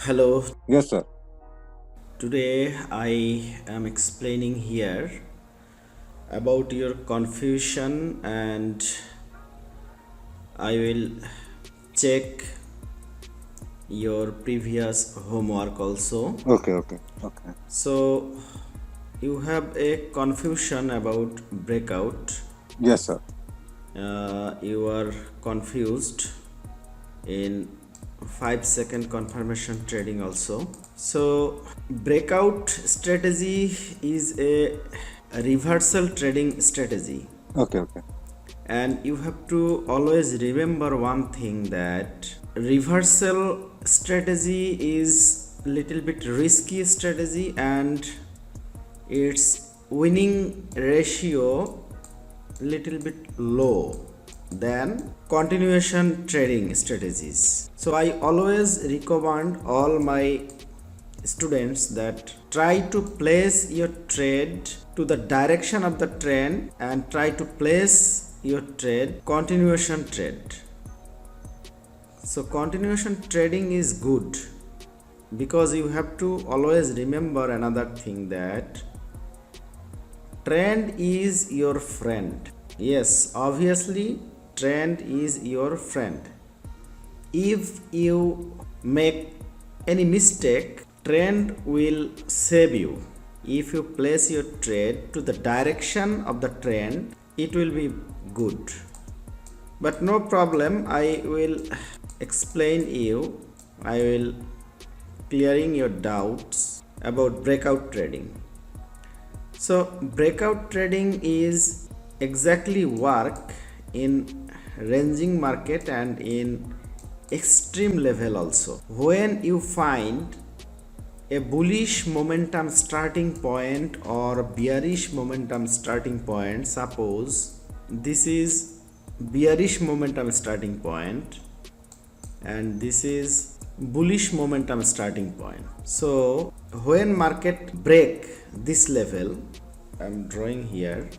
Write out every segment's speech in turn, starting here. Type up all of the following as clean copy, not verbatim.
Hello, Yes, sir. today I am explaining here about your confusion and I will check your previous homework also. Okay. So, you have a confusion about breakout. Yes, sir. You are confused in 5-second confirmation trading also. So, breakout strategy is a reversal trading strategy, Okay. and you have to always remember one thing, that reversal strategy is little bit risky strategy and its winning ratio little bit low than continuation trading strategies. So I always recommend all my students that try to place your trade to the direction of the trend and try to place your trade continuation trade. So continuation trading is good because you have to always remember another thing, that trend is your friend. Yes, obviously, trend is your friend. If you make any mistake, trend will save you. If you place your trade to the direction of the trend, it will be good. But no problem, I will explain you. I will clearing your doubts about breakout trading. So breakout trading is exactly work in ranging market and in extreme level also. When you find a bullish momentum starting point or bearish momentum starting point, suppose this is bearish momentum starting point and this is bullish momentum starting point. So when market break this level, I'm drawing here,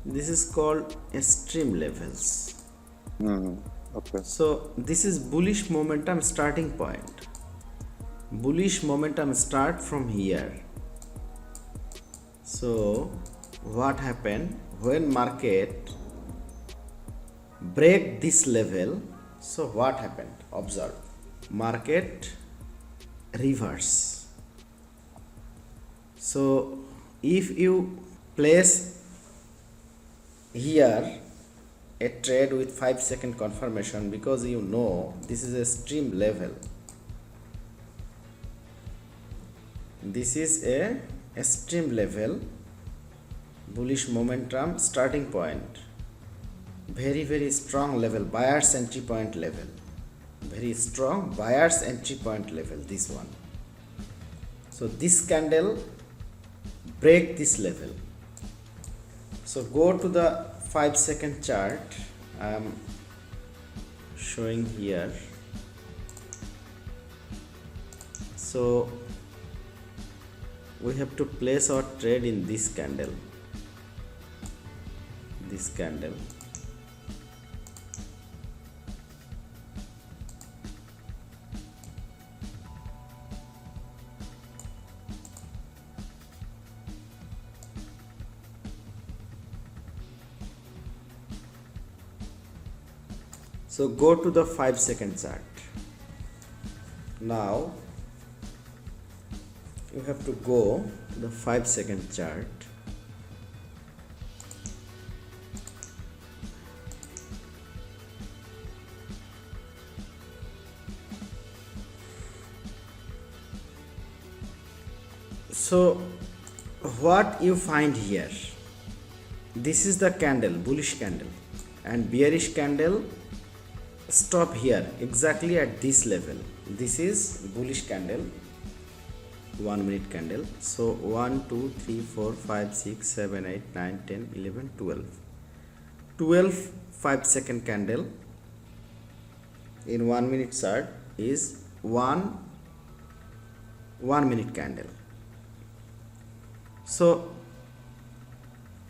this is called extreme levels. Mm, okay. So this is bullish momentum starting point. Bullish momentum start from here. So what happened when market break this level? So what happened? Observe. Market reverse. So if you place here a trade with 5-second confirmation, because you know this is a stream level, this is a extreme level, bullish momentum starting point, very strong level, buyer's entry point level, very strong buyer's entry point level, this one. So this candle break this level. So go to the 5-second chart. I am showing here. So we have to place our trade in this candle. This candle. So go to the 5-second chart. Now you have to go to the 5-second chart. So what you find here, this is the candle, bullish candle, and bearish candle stop here exactly at this level. This is bullish candle, 1 minute candle. So 1 2 3 4 5 6 7 8 9 10 11 12 5-second candle in 1 minute chart is 1 minute candle. So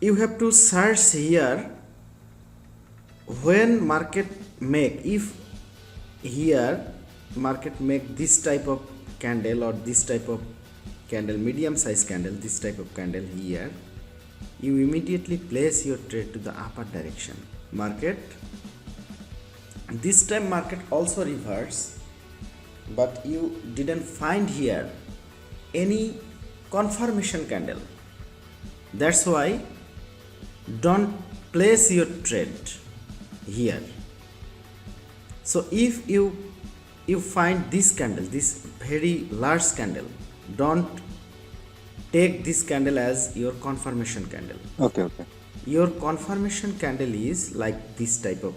you have to search here when market make, if here market make this type of candle or this type of candle, medium size candle, this type of candle here, you immediately place your trade to the upper direction. Market, this time market also reverse, but you didn't find here any confirmation candle. That's why don't place your trade here. So if you find this candle, this very large candle, don't take this candle as your confirmation candle. Okay. Your confirmation candle is like this type of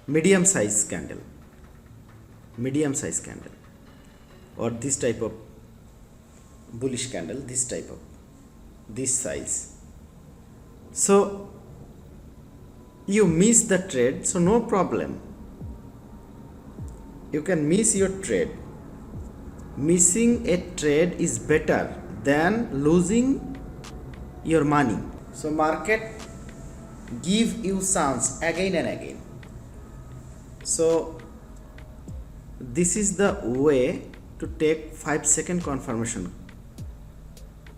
medium size candle, or this type of bullish candle, this type of this size. So you miss the trade, so no problem, you can miss your trade. Missing a trade is better than losing your money. So market give you chance again and again. So this is the way to take 5-second confirmation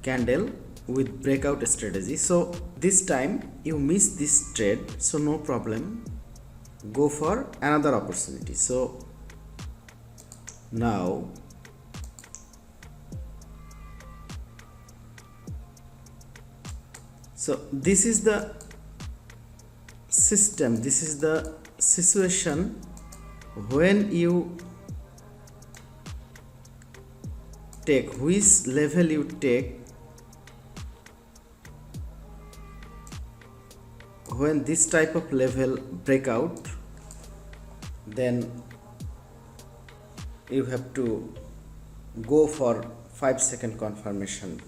candle with breakout strategy. So this time you miss this trade, so no problem, go for another opportunity. So now this is the system, this is the situation when you take, which level you take when this type of level breakout, then you have to go for 5-second confirmation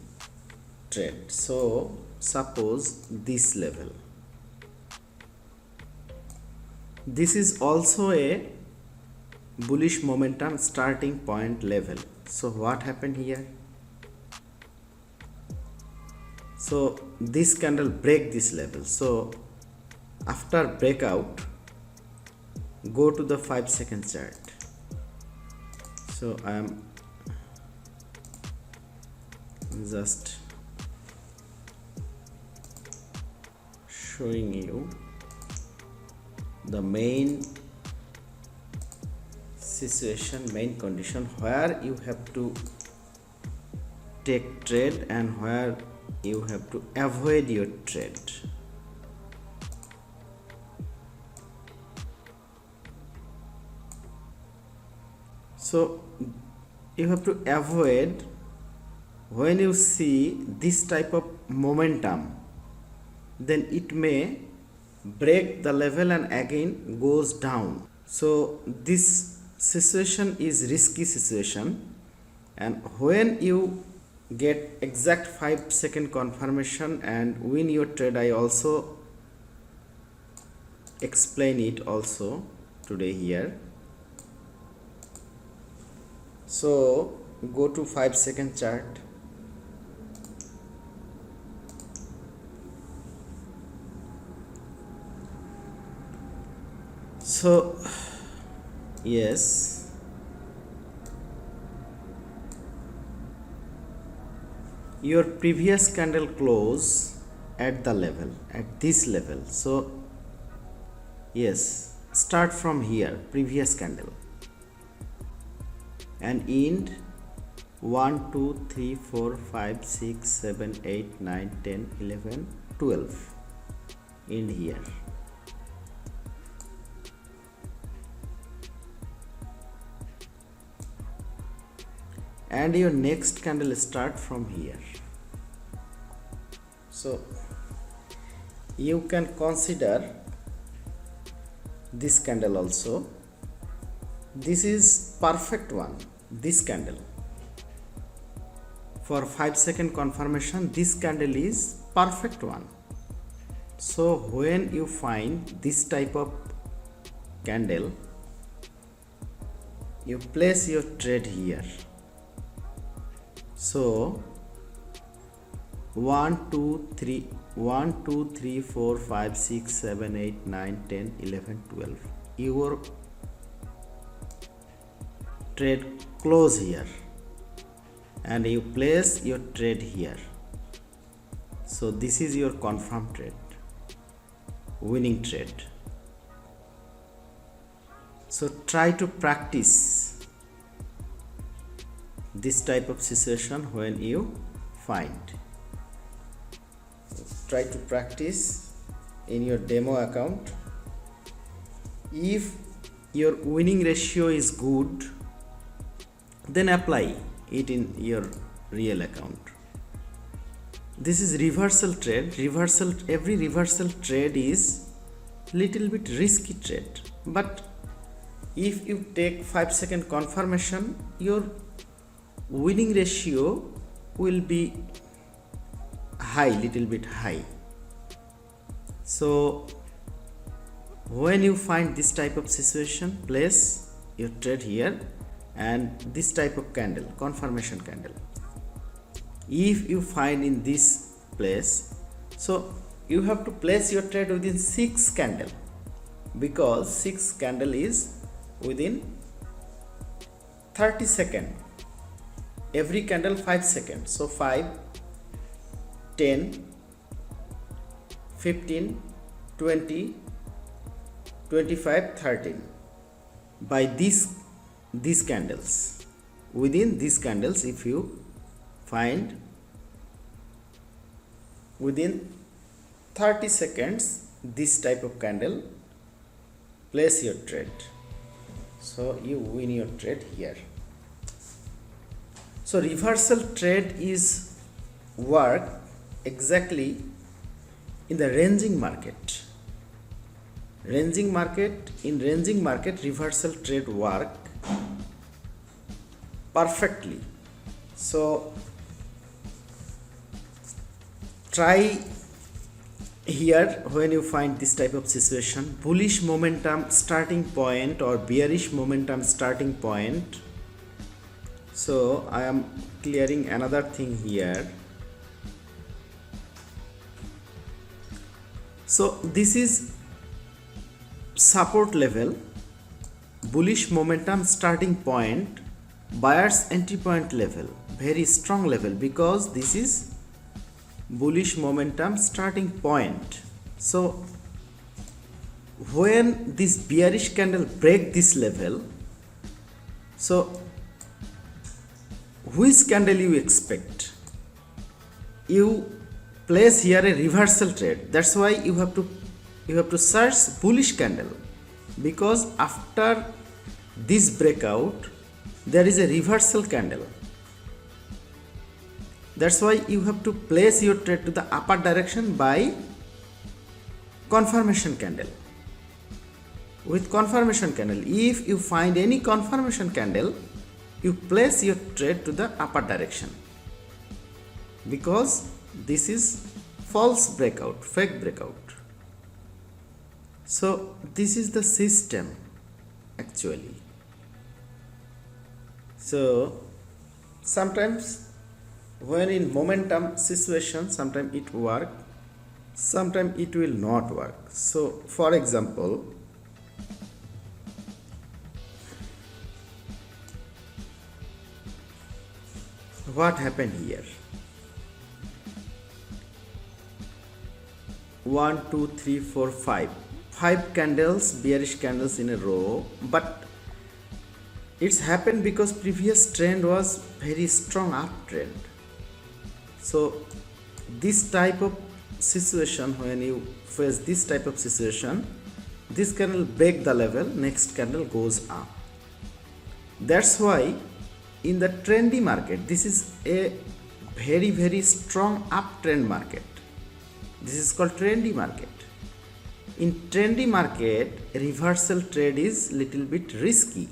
trade. So suppose this level, this is also a bullish momentum starting point level. So what happened here? So this candle break this level. So after breakout, go to the 5-second chart. So I am just showing you the main situation, main condition where you have to take trade and where you have to avoid your trade. So you have to avoid when you see this type of momentum, then it may break the level and again goes down. So this situation is risky situation, and when you get exact 5-second confirmation and win your trade, I also explain it also today here. So go to 5-second chart. So yes, your previous candle close at the level, at this level. So yes, start from here, previous candle, and end 1 2 3 4 5 6 7 8 9 10 11 12, end here. And your next candle start from here. So you can consider this candle also. This is perfect one, this candle. For 5-second confirmation, this candle is perfect one. So when you find this type of candle, you place your trade here. So 1 2 3 1 2 3 4 5 6 7 8 9 10 11 12. Your trade close here and you place your trade here. So this is your confirm trade, winning trade. So try to practice this type of situation when you find. Try to practice in your demo account. If your winning ratio is good, then apply it in your real account. This is reversal trade. Every reversal trade is little bit risky trade, but if you take 5-second confirmation, your winning ratio will be high, little bit high. So when you find this type of situation, place your trade here and this type of candle, confirmation candle. If you find in this place, so you have to place your trade within 6 candle, because 6 candle is within 30 seconds. Every candle 5 seconds. So 5, 10, 15, 20, 25, 13. By these candles, within these candles, if you find within 30 seconds this type of candle, place your trade. So you win your trade here. So reversal trade is work exactly in the ranging market. In ranging market, reversal trade work perfectly. So try here when you find this type of situation, bullish momentum starting point or bearish momentum starting point. So I am clearing another thing here. So this is support level, bullish momentum starting point, buyer's entry point level, very strong level, because this is bullish momentum starting point. So when this bearish candle break this level, so which candle you expect? You place here a reversal trade. That's why you have to search bullish candle, because after this breakout there is a reversal candle. That's why you have to place your trade to the upper direction by confirmation candle. With confirmation candle, if you find any confirmation candle, you place your trade to the upper direction, because this is false breakout, fake breakout. So this is the system actually. So sometimes when in momentum situation, sometimes it work, sometimes it will not work. So for example, what happened here? 1 2 3 4 5 candles, bearish candles in a row, but it's happened because previous trend was very strong uptrend. So this type of situation, when you face this type of situation, this candle break the level, next candle goes up. That's why in the trendy market, this is a very strong uptrend market. This is called trendy market. In trendy market, reversal trade is little bit risky.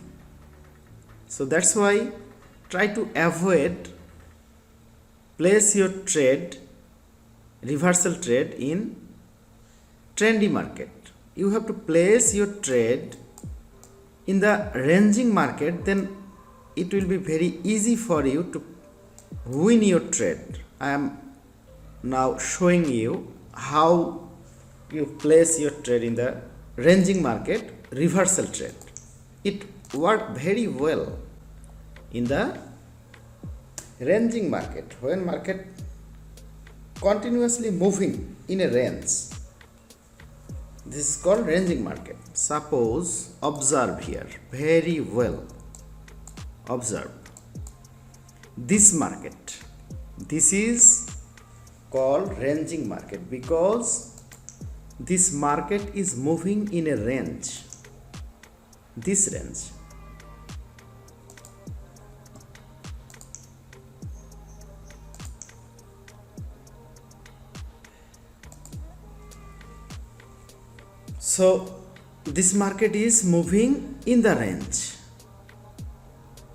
So that's why try to avoid place your trade, reversal trade in trendy market. You have to place your trade in the ranging market, then it will be very easy for you to win your trade. I am now showing you how you place your trade in the ranging market, reversal trade. It worked very well in the ranging market when market continuously moving in a range. This is called ranging market. Suppose, observe here very well. Observe this market. This is called ranging market because this market is moving in a range. This range. So this market is moving in the range.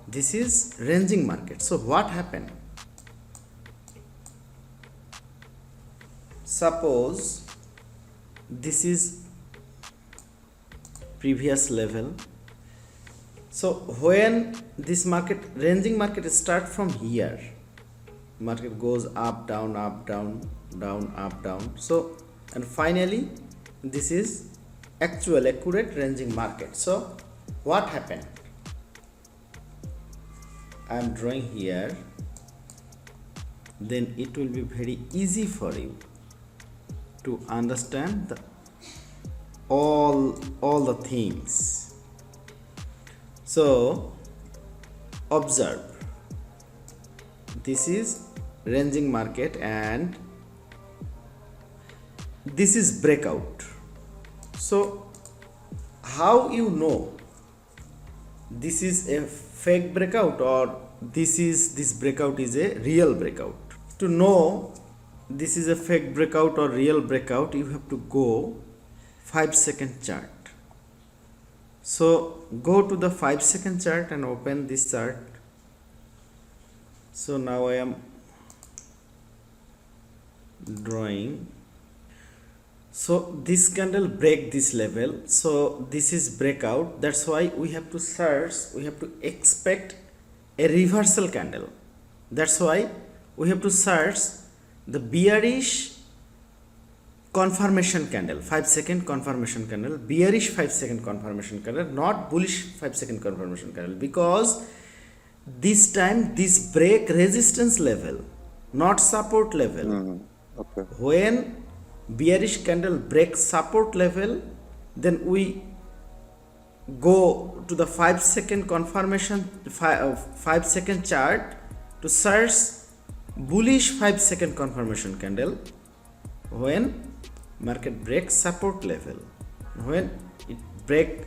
This is ranging market. So what happened? Suppose this is previous level. So when this market, ranging market start from here, market goes up, down, down, up, down. So and finally this is actual accurate ranging market. So what happened? I am drawing here, then it will be very easy for you to understand all the things. So observe, this is ranging market and this is breakout. So how you know this is a fake breakout or this breakout is a real breakout? To know this is a fake breakout or real breakout, you have to go 5-second chart. So go to the 5-second chart and open this chart. So now I am drawing. So this candle break this level, so this is breakout. That's why we have to search, we have to expect a reversal candle. That's why we have to search the bearish confirmation candle, 5-second confirmation candle, bearish 5-second confirmation candle, not bullish 5-second confirmation candle, because this time this break resistance level, not support level. Okay. When bearish candle breaks support level, then we go to the 5-second confirmation, 5-second chart to search bullish 5-second confirmation candle when market breaks support level. When it break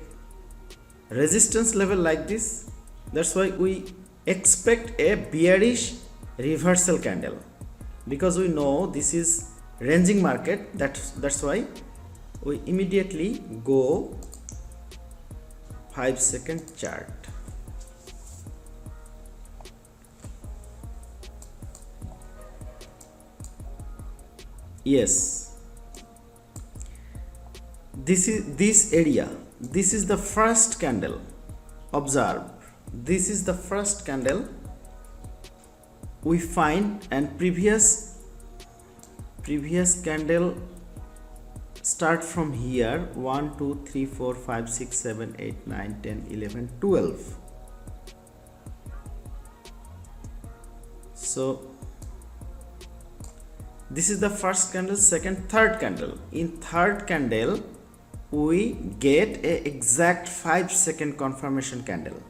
resistance level like this, that's why we expect a bearish reversal candle, because we know this is ranging market. That's why we immediately go 5-second chart. Yes, this is this area, this is the first candle. Observe, this is the first candle we find, and previous candle start from here 1 2 3 4 5 6 7 8 9 10 11 12. So this is the first candle, second, third candle. In third candle we get a exact 5-second confirmation candle.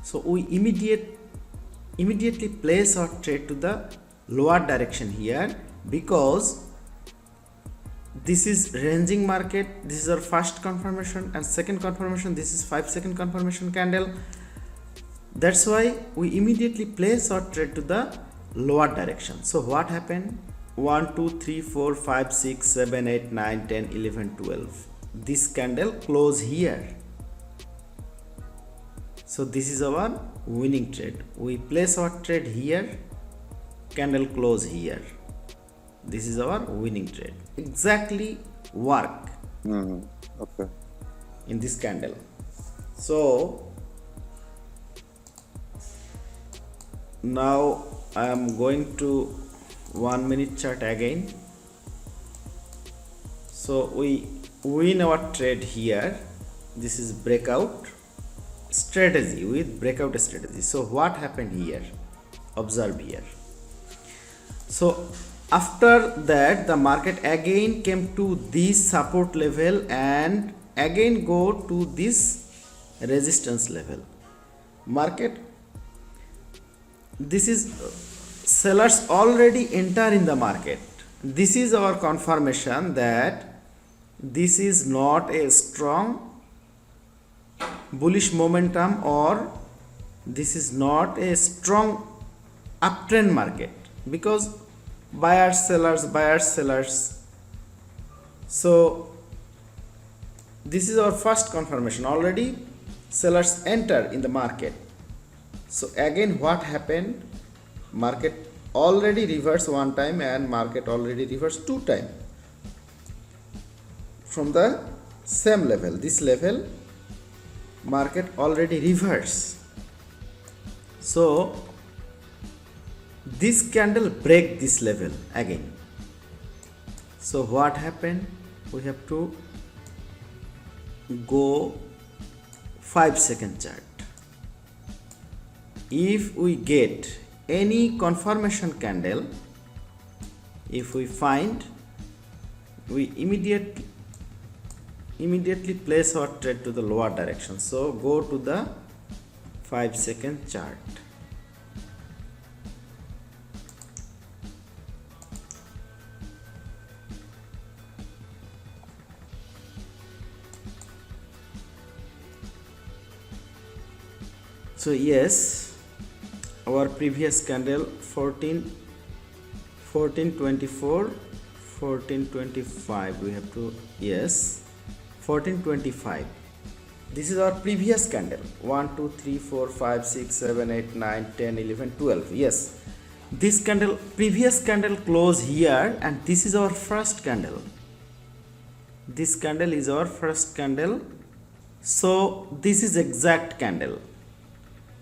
So we immediately place our trade to the lower direction here, because this is ranging market, this is our first confirmation, and second confirmation, this is 5-second confirmation candle. That's why we immediately place our trade to the lower direction. So what happened? 1 2 3 4 5 6 7 8 9 10 11 12. This candle close here. So this is our winning trade. We place our trade here, candle close here. This is our winning trade. Exactly work Okay. in this candle. So now I am going to 1 minute chart again. So we win our trade here. This is breakout strategy with breakout strategy. So what happened here? Observe here. So after that the market again came to this support level and again go to this resistance level. Market, this is sellers already enter in the market. This is our confirmation that this is not a strong bullish momentum, or this is not a strong uptrend market, because buyers sellers. So this is our first confirmation, already sellers enter in the market. So again what happened? Market already reversed one time and market already reversed two time from the same level. This level market already reversed. So this candle break this level again. So what happened? We have to go 5-second chart. If we get any confirmation candle, if we find, we immediately place our trade to the lower direction. So go to the 5-second chart. So yes, our previous candle 1424 1425, we have to, yes, 1425. This is our previous candle. 1 2 3 4 5 6 7 8 9 10 11 12. Yes, this candle, previous candle close here, and this is our first candle. This candle is our first candle. So this is exact candle.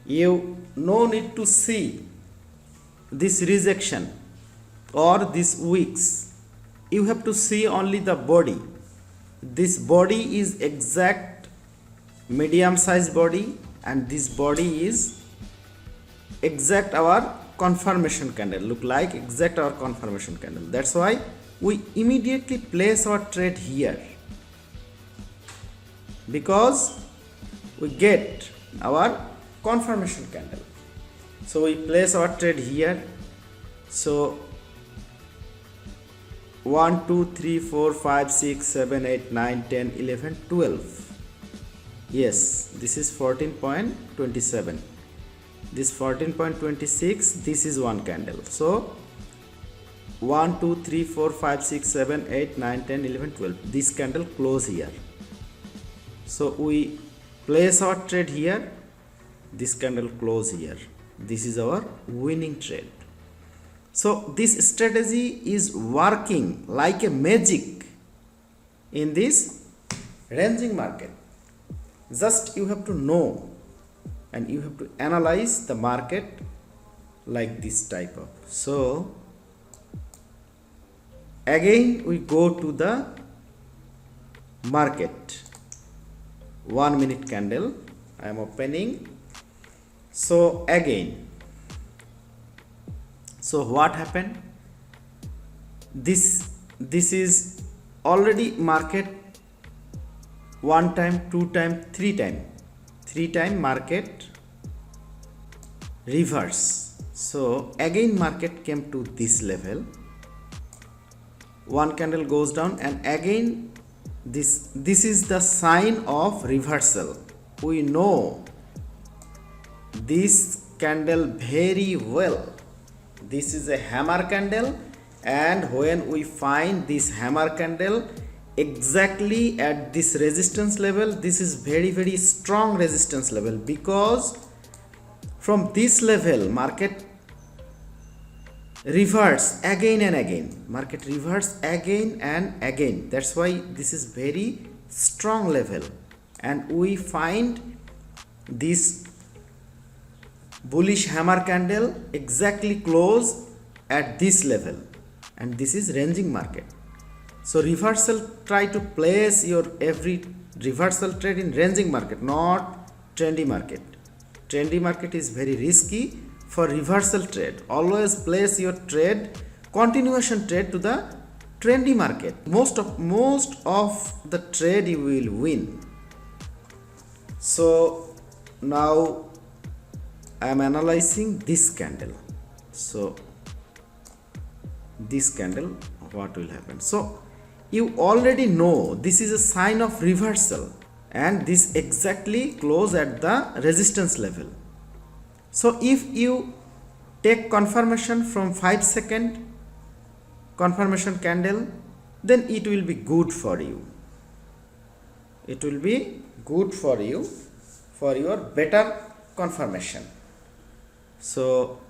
You no need to see this rejection or this wicks. You have to see only the body. This body is exact medium size body, and this body is exact our confirmation candle, look like exact our confirmation candle. That's why we immediately place our trade here, because we get our confirmation candle. So we place our trade here. So 1 2 3 4 5 6 7 8 9 10 11 12. Yes, this is 14.27. This 14.26, this is one candle. So 1 2 3 4 5 6 7 8 9 10 11 12, this candle close here. So we place our trade here, this candle close here. This is our winning trade. So this strategy is working like a magic in this ranging market. Just you have to know, and you have to analyze the market like this type of. So again we go to the market. 1 minute candle I am opening. So again, so what happened? This is already market 1 time, 2 time, 3 time. 3 time market reverse. So again market came to this level. One candle goes down, and again this is the sign of reversal. We know this candle very well. This is a hammer candle, and when we find this hammer candle exactly at this resistance level, this is very strong resistance level, because from this level market reverse again and again. Market reverse again and again. That's why this is very strong level, and we find this bullish hammer candle exactly close at this level, and this is ranging market. So reversal, try to place your every reversal trade in ranging market, not trendy market. Trendy market is very risky. For reversal trade, always place your trade, continuation trade, to the trendy market. Most of the trade you will win. So now I am analyzing this candle. So this candle, what will happen? So you already know this is a sign of reversal, and this exactly close at the resistance level. So if you take confirmation from 5-second confirmation candle, then it will be good for you. It will be good for you for your better confirmation. So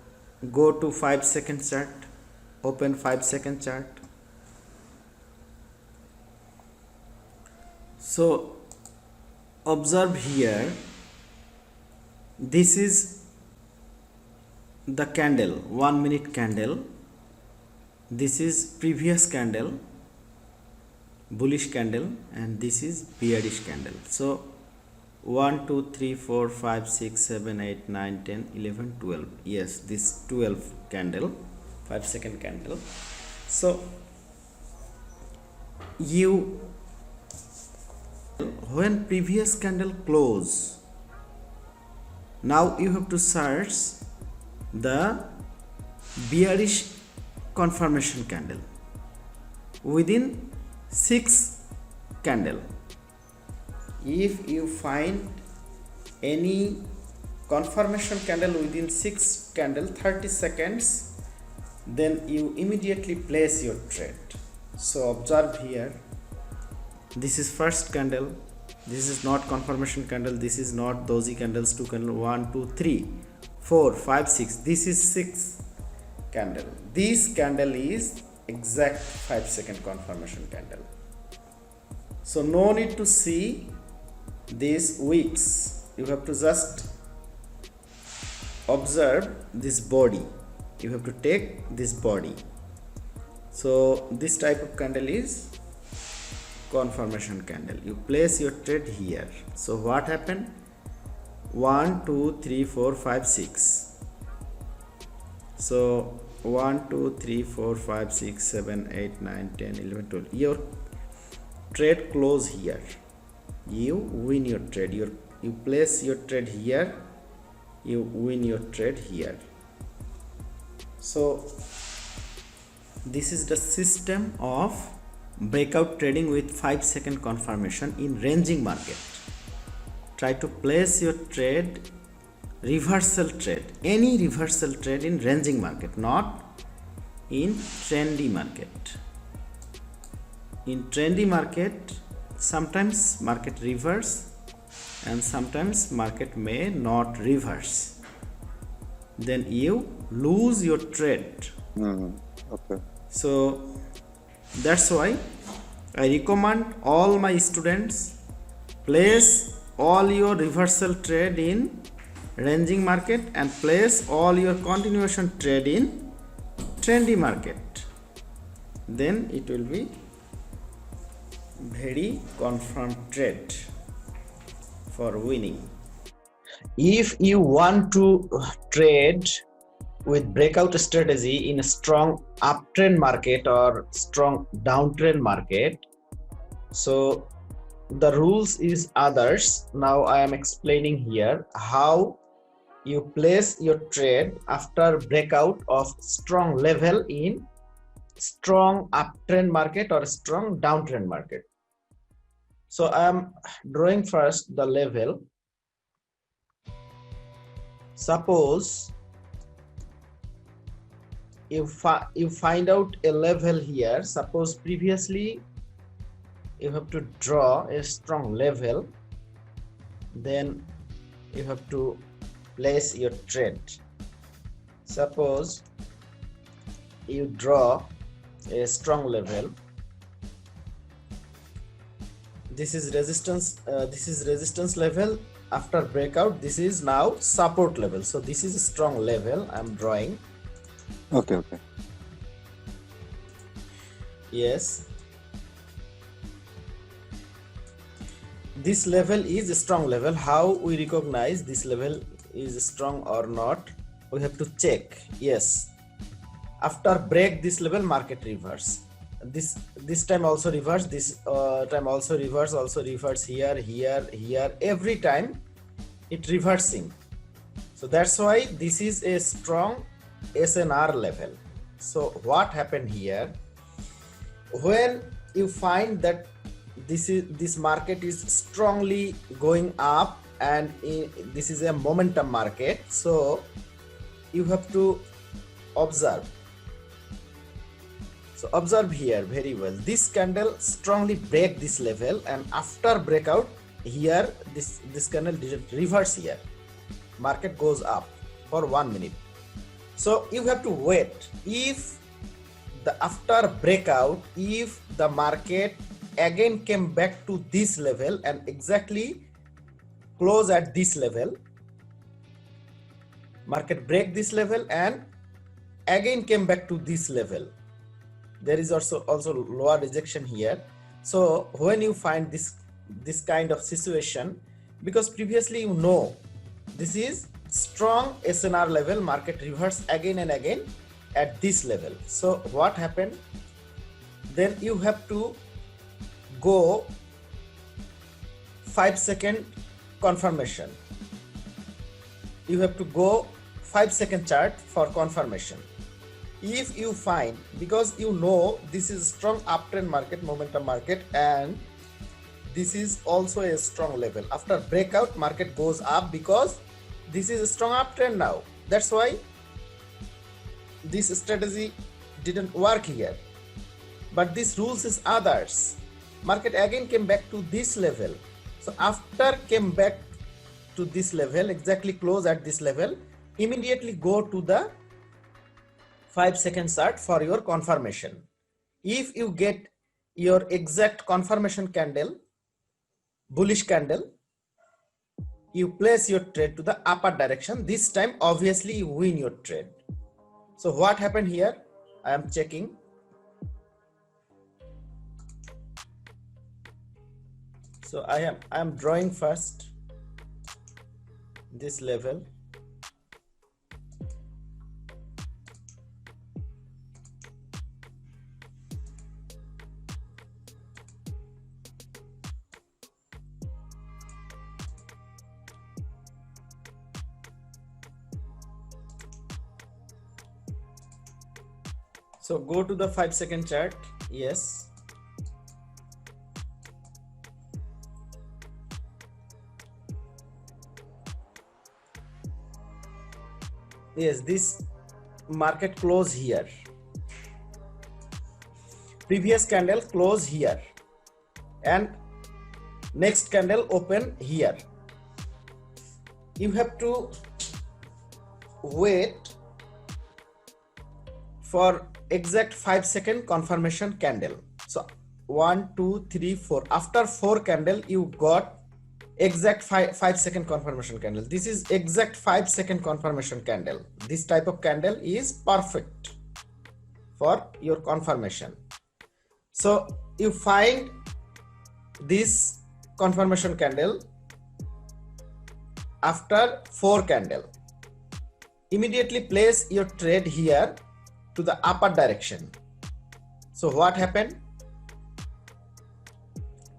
go to 5-second chart, open 5-second chart. So observe here, this is the candle, 1 minute candle. This is previous candle, bullish candle, and this is bearish candle. So 1 2 3 4 5 6 7 8 9 10 11 12, yes, this 12 candle, 5-second candle. So you, when previous candle close, now you have to search the bearish confirmation candle within 6 candle. If you find any confirmation candle within 6 candle 30 seconds, then you immediately place your trade. So observe here, this is first candle, this is not confirmation candle, this is not doji candles, 2 candle, 1 2 3 4 5 6, this is 6 candle. This candle is exact 5-second confirmation candle. So no need to see these wicks, you have to just observe this body, you have to take this body. So this type of candle is confirmation candle, you place your trade here. So what happened? 1 2 3 4 5 6. So 1 2 3 4 5 6 7 8 9 10 11 12, your trade close here, you win your trade. You place your trade here, you win your trade here. So this is the system of breakout trading with 5-second confirmation in ranging market. Try to place your trade, reversal trade, any reversal trade in ranging market, not in trendy market. In trendy market, sometimes market reverse and sometimes market may not reverse, then you lose your trade. Okay. So that's why I recommend all my students, place all your reversal trade in ranging market and place all your continuation trade in trendy market. Then it will be very confirmed trade for winning. If you want to trade with breakout strategy in a strong uptrend market or strong downtrend market, so the rules is others. Now I am explaining here how you place your trade after breakout of strong level in strong uptrend market or strong downtrend market. So I am drawing first the level. Suppose you find out a level here. Suppose previously you have to draw a strong level, then you have to place your trade. Suppose you draw a strong level, this is resistance level. After breakout, this is now support level. So this is a strong level I am drawing. Okay. Yes. this level is a strong level. How we recognize this level is strong or not? We have to check. Yes, after break this level, market reverse. This time also reverse. This time also reverse. Also reverse here, here, here. Every time it reversing. So that's why this is a strong SNR level. So what happened here? When you find that this market is strongly going up and this is a momentum market, so you have to observe. So observe here very well. This candle strongly break this level, and after breakout here, this candle didn't reverse here. Market goes up for 1 minute. So you have to wait. If the after breakout, if the market again came back to this level and exactly close at this level, market break this level and again came back to this level, there is also lower rejection here. So when you find this kind of situation, because previously you know this is strong SNR level, market reverse again and again at this level. So what happened? Then you have to go 5-second confirmation. You have to go 5-second chart for confirmation. If you find, because you know this is strong uptrend market, momentum market, and this is also a strong level. After breakout, market goes up because this is a strong uptrend now. That's why this strategy didn't work here. But this rules is others. Market again came back to this level. So after came back to this level, exactly close at this level, immediately go to the 5-second chart for your confirmation. If you get your exact confirmation candle, bullish candle, you place your trade to the upper direction. This time obviously you win your trade. So what happened here? I am checking. So I am drawing first this level. So go to the 5-second chart. Yes. Yes, this market close here. Previous candle close here. And next candle open here. You have to wait for exact 5-second confirmation candle. So 1, 2, 3, 4. After 4 candle, you got exact 5-second confirmation candle. This is exact 5-second confirmation candle. This type of candle is perfect for your confirmation. So you find this confirmation candle after 4 candle. Immediately place your trade here to the upper direction. So what happened?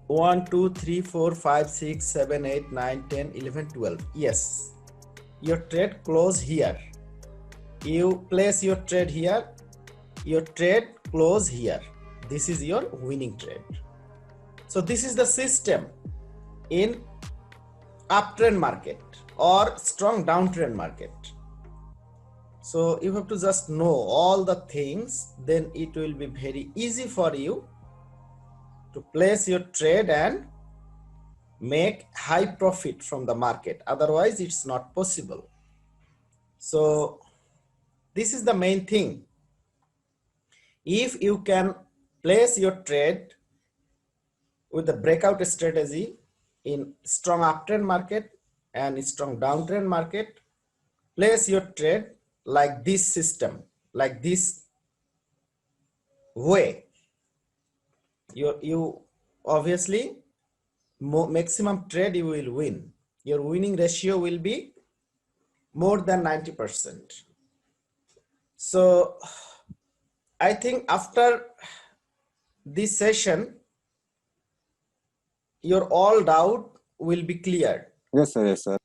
1, 2, 3, 4, 5, 6, 7, 8, 9, 10, 11, 12. Yes, your trade close here. You place your trade here. Your trade close here. This is your winning trade. So this is the system in uptrend market or strong downtrend market. So you have to just know all the things, then it will be very easy for you to place your trade and make high profit from the market. Otherwise, it's not possible. So this is the main thing. If you can place your trade with the breakout strategy in strong uptrend market and strong downtrend market, place your trade like this system, like this way. You obviously maximum trade you will win. Your winning ratio will be more than 90%. So I think after this session, your all doubt will be cleared. Yes, sir. Yes, sir.